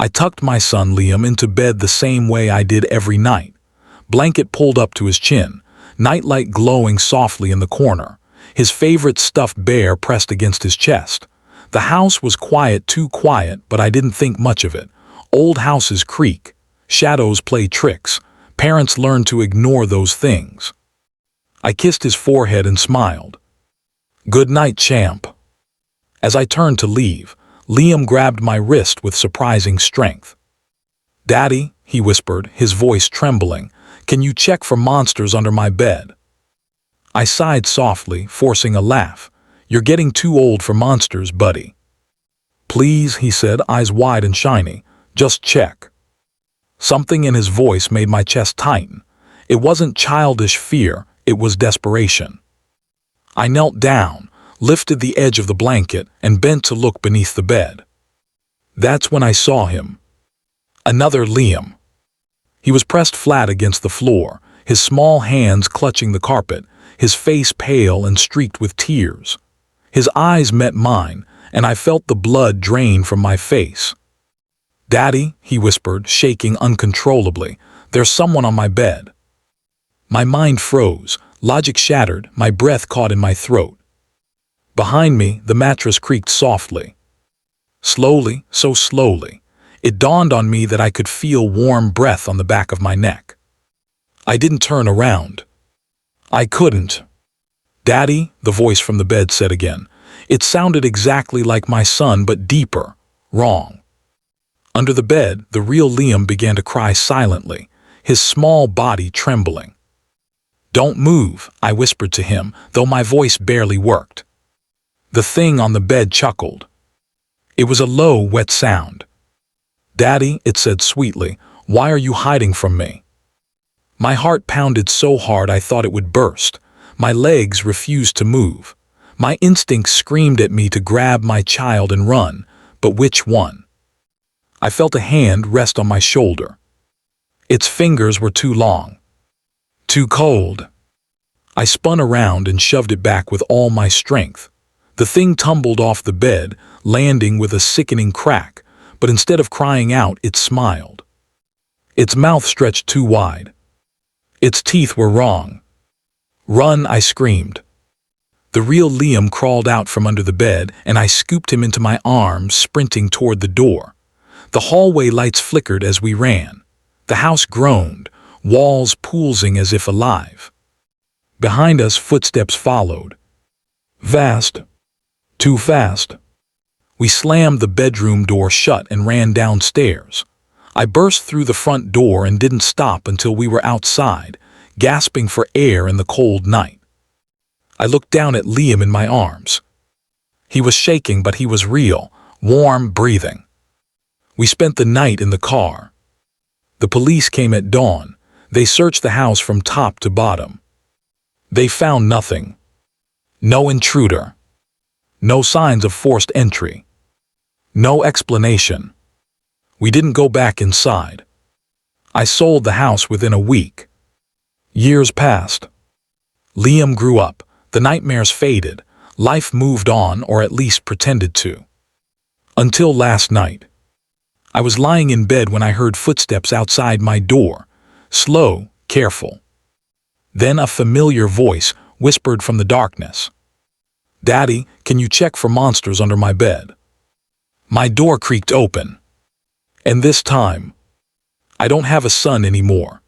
I tucked my son Liam into bed the same way I did every night. Blanket pulled up to his chin, nightlight glowing softly in the corner, his favorite stuffed bear pressed against his chest. The house was quiet, too quiet, but I didn't think much of it. Old houses creak. Shadows play tricks. Parents learn to ignore those things. I kissed his forehead and smiled. "Good night, champ." As I turned to leave, Liam grabbed my wrist with surprising strength. "Daddy," he whispered, his voice trembling, "can you check for monsters under my bed?" I sighed softly, forcing a laugh. "You're getting too old for monsters, buddy." "Please," he said, eyes wide and shiny, "just check." Something in his voice made my chest tighten. It wasn't childish fear, it was desperation. I knelt down, lifted the edge of the blanket, and bent to look beneath the bed. That's when I saw him. Another Liam. He was pressed flat against the floor, his small hands clutching the carpet, his face pale and streaked with tears. His eyes met mine, and I felt the blood drain from my face. "Daddy," he whispered, shaking uncontrollably, "there's someone on my bed." My mind froze, logic shattered, my breath caught in my throat. Behind me, the mattress creaked softly. Slowly, so slowly, it dawned on me that I could feel warm breath on the back of my neck. I didn't turn around. I couldn't. "Daddy," the voice from the bed said again. It sounded exactly like my son, but deeper, wrong. Under the bed, the real Liam began to cry silently, his small body trembling. "Don't move," I whispered to him, though my voice barely worked. The thing on the bed chuckled. It was a low, wet sound. "Daddy," it said sweetly, "why are you hiding from me?" My heart pounded so hard I thought it would burst. My legs refused to move. My instincts screamed at me to grab my child and run, but which one? I felt a hand rest on my shoulder. Its fingers were too long. Too cold. I spun around and shoved it back with all my strength. The thing tumbled off the bed, landing with a sickening crack, but instead of crying out, it smiled. Its mouth stretched too wide. Its teeth were wrong. "Run," I screamed. The real Liam crawled out from under the bed, and I scooped him into my arms, sprinting toward the door. The hallway lights flickered as we ran. The house groaned, walls pulsing as if alive. Behind us, footsteps followed. Fast. Too fast. We slammed the bedroom door shut and ran downstairs. I burst through the front door and didn't stop until we were outside, gasping for air in the cold night. I looked down at Liam in my arms. He was shaking, but he was real, warm, breathing. We spent the night in the car. The police came at dawn. They searched the house from top to bottom. They found nothing. No intruder. No signs of forced entry. No explanation. We didn't go back inside. I sold the house within a week. Years passed. Liam grew up. The nightmares faded. Life moved on, or at least pretended to. Until last night. I was lying in bed when I heard footsteps outside my door. Slow, careful. Then a familiar voice whispered from the darkness. "Daddy, can you check for monsters under my bed?" My door creaked open. And this time, I don't have a son anymore.